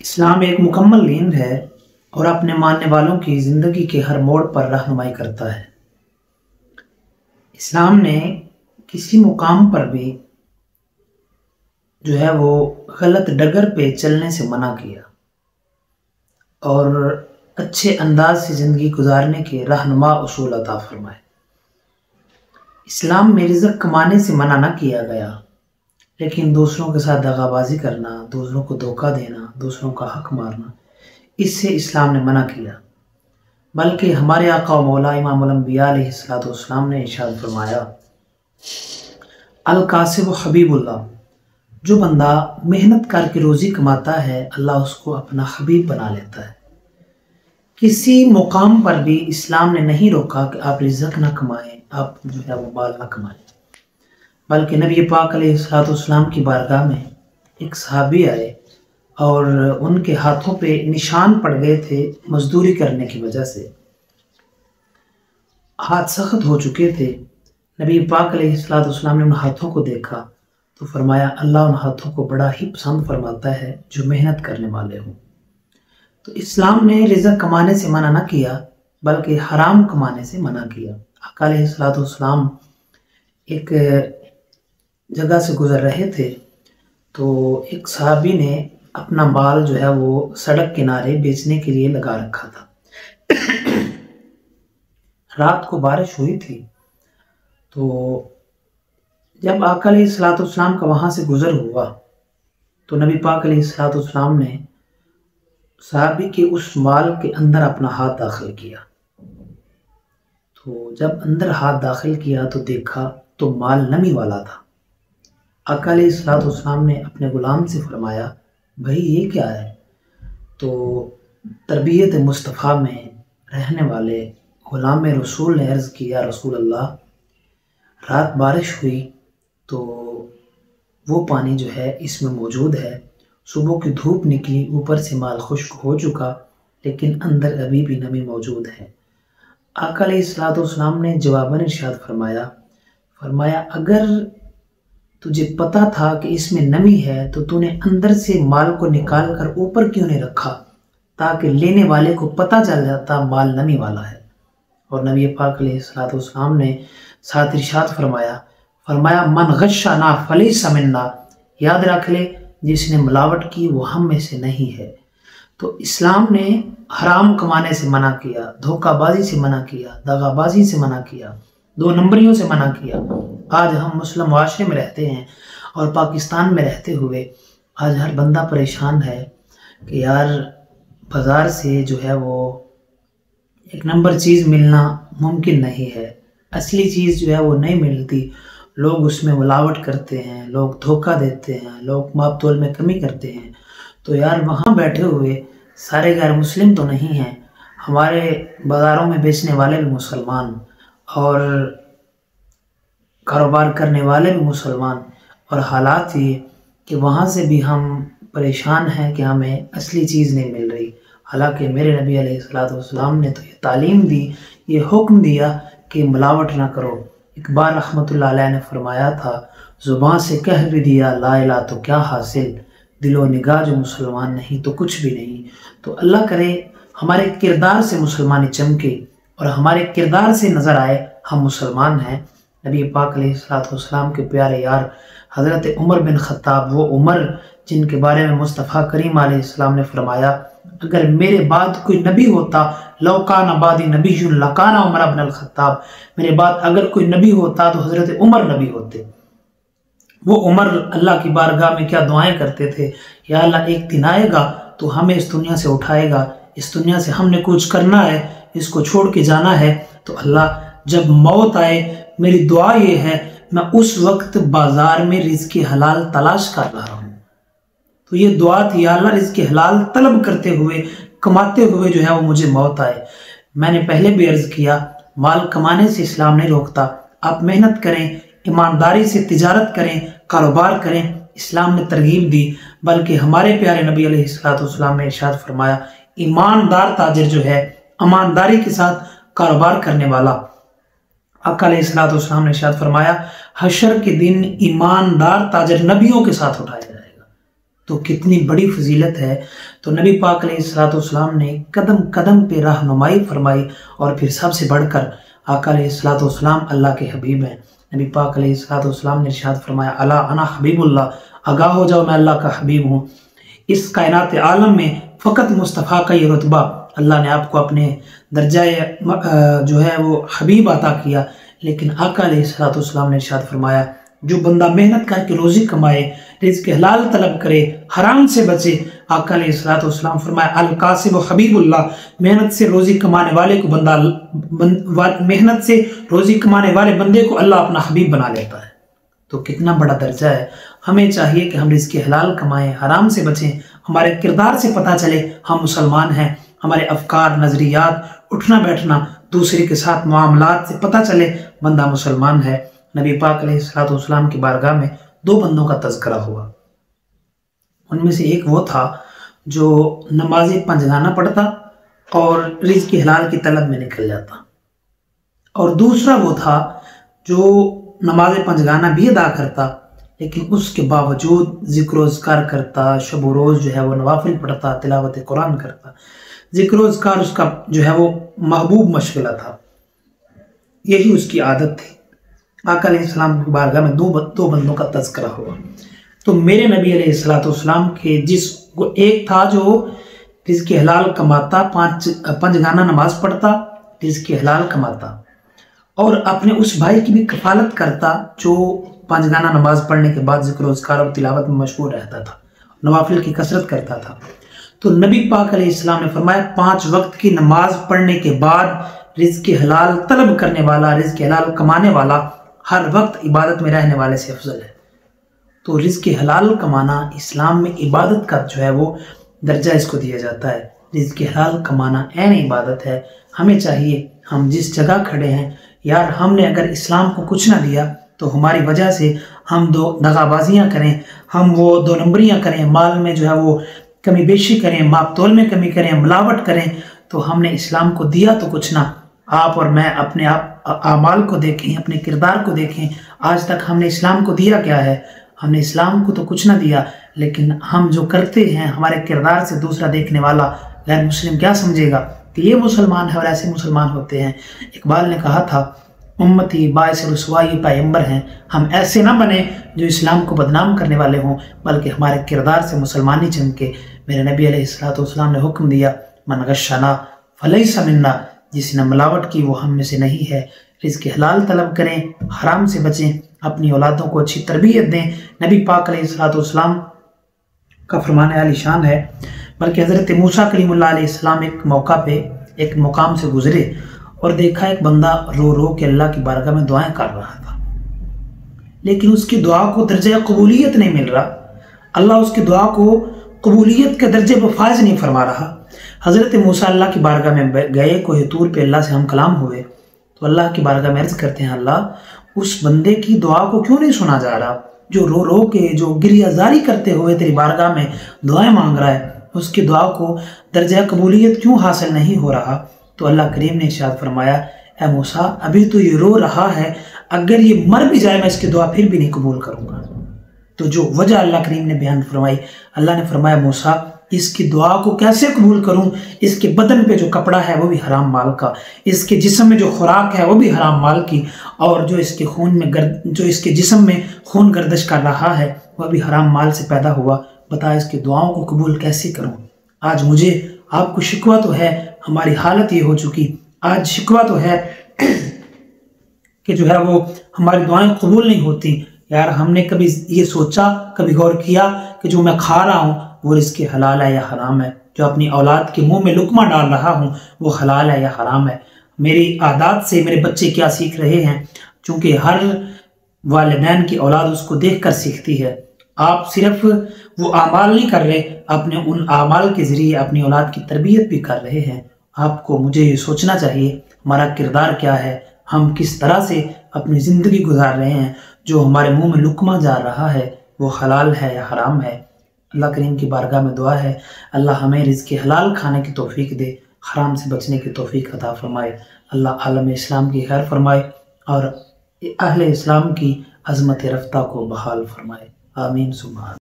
اسلام ایک مکمل دین ہے اور اپنے ماننے والوں کی زندگی کے ہر موڑ پر رہنمائی کرتا ہے۔ اسلام نے کسی مقام پر بھی جو ہے وہ غلط ڈگر پہ چلنے سے منع کیا اور اچھے انداز سے زندگی گزارنے کے رہنما اصول عطا فرمائے۔ اسلام میں رزق کمانے سے منع نہ کیا گیا، لیکن دوسروں کے ساتھ دغا بازی کرنا، دوسروں کو دھوکہ دینا، دوسروں کا حق مارنا، اس سے اسلام نے منع کیا۔ بلکہ ہمارے آقا و مولا امام الانبیاء علیہ السلام نے ارشاد فرمایا، الکاسب حبیب اللہ، جو بندہ محنت کر کے روزی کماتا ہے اللہ اس کو اپنا حبیب بنا لیتا ہے۔ کسی مقام پر بھی اسلام نے نہیں روکا کہ آپ رزق نہ کمائیں، آپ جو ہے وہ مال نہ کمائیں، بلکہ نبی پاک علیہ السلام کی بارگاہ میں ایک صحابی آئے اور ان کے ہاتھوں پہ نشان پڑ گئے تھے مزدوری کرنے کی وجہ سے، ہاتھ سخت ہو چکے تھے۔ نبی پاک علیہ السلام نے ان ہاتھوں کو دیکھا تو فرمایا اللہ ان ہاتھوں کو بڑا ہی پسند فرماتا ہے جو محنت کرنے والے ہوں۔ تو اسلام نے رزق کمانے سے منع نہ کیا بلکہ حرام کمانے سے منع کیا۔ آقا علیہ السلام ایک جگہ سے گزر رہے تھے تو ایک صحابی نے اپنا مال جو ہے وہ سڑک کنارے بیچنے کے لیے لگا رکھا تھا۔ رات کو بارش ہوئی تھی تو جب آقا علیہ السلام کا وہاں سے گزر ہوا تو نبی پاک علیہ السلام نے صحابی کے اس مال کے اندر اپنا ہاتھ داخل کیا۔ تو جب اندر ہاتھ داخل کیا تو دیکھا تو مال نمی والا تھا۔ آقا علیہ السلام نے اپنے غلام سے فرمایا بھائی یہ کیا ہے؟ تو تربیت مصطفیٰ میں رہنے والے غلام رسول نے عرض کیا رسول اللہ، رات بارش ہوئی تو وہ پانی جو ہے اس میں موجود ہے، صبح کی دھوپ نکلی، اوپر سے مال خشک ہو چکا لیکن اندر ابھی بھی نمی موجود ہے۔ آقا علیہ السلام نے جواباً ارشاد فرمایا اگر تجھے پتا تھا کہ اس میں نمی ہے تو تو نے اندر سے مال کو نکال کر اوپر کیوں نہیں رکھا تاکہ لینے والے کو پتا چل جاتا مال نمی والا ہے۔ اور نبی پاک علیہ السلام نے ساتھ ارشاد فرمایا من غشنا فلیس منا، یاد رکھ لے جس نے ملاوٹ کی وہ ہم میں سے نہیں ہے۔ تو اسلام نے حرام کمانے سے منع کیا، دھوکہ بازی سے منع کیا، دغا بازی سے منع کیا، دو نمبریوں سے منع کیا۔ آج ہم مسلم معاشرے میں رہتے ہیں اور پاکستان میں رہتے ہوئے آج ہر بندہ پریشان ہے کہ یار بازار سے جو ہے وہ ایک نمبر چیز ملنا ممکن نہیں ہے، اصلی چیز جو ہے وہ نہیں ملتی، لوگ اس میں ملاوٹ کرتے ہیں، لوگ دھوکہ دیتے ہیں، لوگ ماپ تول میں کمی کرتے ہیں۔ تو یار وہاں بیٹھے ہوئے سارے غیر مسلم تو نہیں ہیں، ہمارے بازاروں میں بیچنے والے بھی مسلمان اور کاروبار کرنے والے بھی مسلمان، اور حالات یہ کہ وہاں سے بھی ہم پریشان ہیں کہ ہمیں اصلی چیز نہیں مل رہی، حالانکہ میرے نبی علیہ السلام نے تو یہ تعلیم دی، یہ حکم دیا کہ ملاوٹ نہ کرو۔ اقبال رحمۃ اللہ علیہ نے فرمایا تھا زبان سے کہہ بھی دیا لا الہ تو کیا حاصل، دل و نگاہ جو مسلمان نہیں تو کچھ بھی نہیں۔ تو اللہ کرے ہمارے کردار سے مسلمانی چمکے اور ہمارے کردار سے نظر آئے ہم مسلمان ہیں۔ نبی پاک علیہ السلام کے پیارے یار حضرت عمر بن خطاب، وہ عمر جن کے بارے میں مصطفیٰ کریم علیہ السلام نے فرمایا اگر میرے بعد کوئی نبی ہوتا لو کان بعدی نبی لکان عمر بن الخطاب، میرے بعد اگر کوئی نبی ہوتا تو حضرت عمر نبی ہوتے۔ وہ عمر اللہ کی بارگاہ میں کیا دعائیں کرتے تھے، یا اللہ ایک دن آئے گا تو ہمیں اس دنیا سے اٹھائے گا، اس دنیا سے ہم نے کچھ کرنا ہے، اس کو چھوڑ کے جانا ہے، تو اللہ جب موت آئے میری دعا یہ ہے میں اس وقت بازار میں رزق حلال تلاش کر رہا ہوں۔ تو یہ دعا تھی یا اللہ رزق حلال طلب کرتے ہوئے کماتے ہوئے جو ہے وہ مجھے موت آئے۔ میں نے پہلے بھی عرض کیا مال کمانے سے اسلام نہیں روکتا، آپ محنت کریں، ایمانداری سے تجارت کریں، کاروبار کریں، اسلام نے ترغیب دی، بلکہ ہمارے پیارے نبی علیہ السلام نے ارشاد فرمایا ایماندار تاجر جو ہے ایمانداری کے ساتھ کاروبار کرنے والا، آقا علیہ السلام نے ارشاد فرمایا حشر کے دن ایماندار تاجر نبیوں کے ساتھ اٹھایا جائے گا۔ تو کتنی بڑی فضیلت ہے۔ تو نبی پاک علیہ السلام نے قدم قدم پہ رہنمائی فرمائی، اور پھر سب سے بڑھ کر آقا علیہ السلام اللہ کے حبیب ہیں۔ نبی پاک علیہ السلام نے ارشاد فرمایا، الا انا حبیب اللہ، آگاہ ہو جاؤ میں اللہ کا حبیب ہوں۔ اس کائنات عالم میں فقط مصطفیٰ کا یہ رتبہ اللہ نے آپ کو اپنے درجہ جو ہے وہ حبیب عطا کیا، لیکن آقا علیہ السلام نے ارشاد فرمایا، جو بندہ محنت کر کے روزی کمائے، رزق حلال طلب کرے، حرام سے بچے، آقا علیہ السلام فرمایا، القاسب حبیب اللہ، محنت سے روزی کمانے والے کو محنت سے روزی کمانے والے بندے کو اللہ اپنا حبیب بنا لیتا ہے۔ تو کتنا بڑا درجہ ہے۔ ہمیں چاہیے کہ ہم رزق حلال کمائیں، حرام سے بچیں، ہمارے کردار سے پتہ چلے ہم مسلمان ہیں، ہمارے افکار، نظریات، اٹھنا بیٹھنا، دوسرے کے ساتھ معاملات سے پتہ چلے بندہ مسلمان ہے۔ نبی پاک علیہ السلام کی بارگاہ میں 2 بندوں کا تذکرہ ہوا۔ ان میں سے ایک وہ تھا جو نماز پنجگانہ پڑھتا اور رزق حلال کی طلب میں نکل جاتا، اور دوسرا وہ تھا جو نماز پنجگانہ بھی ادا کرتا لیکن اس کے باوجود ذکر و اذکار کرتا، شب و روز جو ہے وہ نوافل پڑھتا، تلاوت قرآن کرتا۔ ذکر و اذکار اس کا جو ہے وہ محبوب مشغلہ تھا، یہی اس کی عادت تھی۔ آقا علیہ السلام کی بارگاہ میں 2 بندوں کا تذکرہ ہوا۔ تو میرے نبی علیہ السلام کے ایک تھا جو رزق حلال کماتا، پنجگانہ نماز پڑھتا، رزق حلال کماتا، اور اپنے اس بھائی کی بھی کفالت کرتا جو پنجگانہ نماز پڑھنے کے بعد ذکر و اذکار اور تلاوت میں مشغول رہتا تھا، نوافل کی کثرت کرتا تھا۔ تو نبی پاک علیہ السلام نے فرمایا، 5 وقت کی نماز پڑھنے کے بعد رزق حلال طلب کرنے والا، رزق حلال کمانے والا ہر وقت عبادت میں رہنے والے سے افضل ہے۔ تو رزق حلال کمانا اسلام میں عبادت کا جو ہے وہ درجہ اس کو دیا جاتا ہے۔ رزق حلال کمانا عین عبادت ہے۔ ہمیں چاہیے ہم جس جگہ کھڑے ہیں، یار ہم نے اگر اسلام کو کچھ نہ دیا تو ہماری وجہ سے ہم دغا بازیاں کریں، ہم وہ 2 نمبریاں کریں، مال میں جو ہے وہ کمی بیشی کریں، ماپ تول میں کمی کریں، ملاوٹ کریں، تو ہم نے اسلام کو دیا تو کچھ نہ۔ آپ اور میں اپنے اعمال کو دیکھیں، اپنے کردار کو دیکھیں، آج تک ہم نے اسلام کو دیا کیا ہے؟ ہم نے اسلام کو تو کچھ نہ دیا، لیکن ہم جو کرتے ہیں ہمارے کردار سے دوسرا دیکھنے والا غیر مسلم کیا سمجھے گا کہ یہ مسلمان ہے، اور ایسے مسلمان ہوتے ہیں۔ اقبال نے کہا تھا، امتی باعث رسوائی پیغمبر ہیں، ہم ایسے نہ بنے جو اسلام کو بدنام کرنے والے ہوں، بلکہ ہمارے کردار سے مسلمانی چمکے۔ میرے نبی علیہ السلام نے حکم دیا، من غشنا فلیس منا، جس نے ملاوٹ کی وہ ہم میں سے نہیں ہے۔ رزق حلال طلب کریں، حرام سے بچیں، اپنی اولادوں کو اچھی تربیت دیں۔ نبی پاک علیہ السلام کا فرمان عالی شان ہے، بلکہ حضرت موسیٰ کلیم اللہ علیہ السلام ایک موقع پہ ایک مقام سے گزرے اور دیکھا ایک بندہ رو رو کے اللہ کی بارگاہ میں دعائیں کر رہا تھا، لیکن اس کی دعا کو درجہ قبولیت نہیں مل رہا، اللہ اس کی دعا کو قبولیت کے درجے پر فائز نہیں فرما رہا۔ حضرت موسیٰ اللہ کی بارگاہ میں گئے، کوہ طور پہ اللہ سے ہم کلام ہوئے، تو اللہ کی بارگاہ میں عرض کرتے ہیں، اللہ اس بندے کی دعا کو کیوں نہیں سنا جا رہا جو رو رو کے، جو گریہ زاری کرتے ہوئے تیری بارگاہ میں دعائیں مانگ رہا ہے، اس کی دعا کو درجہ قبولیت کیوں حاصل نہیں ہو رہا؟ تو اللہ کریم نے ارشاد فرمایا، اے موسیٰ ابھی تو یہ رو رہا ہے، اگر یہ مر بھی جائے میں اس کی دعا پھر بھی نہیں قبول کروں گا۔ تو جو وجہ اللہ کریم نے بیان فرمائی، اللہ نے فرمایا، موسیٰ اس کی دعا کو کیسے قبول کروں؟ اس کے بدن پہ جو کپڑا ہے وہ بھی حرام مال کا، اس کے جسم میں جو خوراک ہے وہ بھی حرام مال کی، اور جو اس کے جسم میں خون گردش کر رہا ہے وہ بھی حرام مال سے پیدا ہوا۔ بتا اس کی دعاؤں کو قبول کیسے کروں؟ آج مجھے آپ کو شکوہ تو ہے، ہماری حالت یہ ہو چکی، آج شکوہ تو ہے کہ جو ہے وہ ہماری دعائیں قبول نہیں ہوتی۔ یار ہم نے کبھی یہ سوچا، کبھی غور کیا کہ جو میں کھا رہا ہوں وہ رزق حلال ہے یا حرام ہے؟ جو اپنی اولاد کے منہ میں لقمہ ڈال رہا ہوں وہ حلال ہے یا حرام ہے؟ میری عادات سے میرے بچے کیا سیکھ رہے ہیں؟ چونکہ ہر والدین کی اولاد اس کو دیکھ کر سیکھتی ہے۔ آپ صرف وہ اعمال نہیں کر رہے، اپنے ان اعمال کے ذریعے اپنی اولاد کی تربیت بھی کر رہے ہیں۔ آپ کو مجھے یہ سوچنا چاہیے ہمارا کردار کیا ہے، ہم کس طرح سے اپنی زندگی گزار رہے ہیں، جو ہمارے منہ میں لقمہ جا رہا ہے وہ حلال ہے یا حرام ہے؟ اللہ کریم کی بارگاہ میں دعا ہے، اللہ ہمیں رزق حلال کھانے کی توفیق دے، حرام سے بچنے کی توفیق عطا فرمائے۔ اللہ عالم اسلام کی خیر فرمائے اور اہل اسلام کی عظمت رفتہ کو بحال فرمائے۔ آمین سبحان۔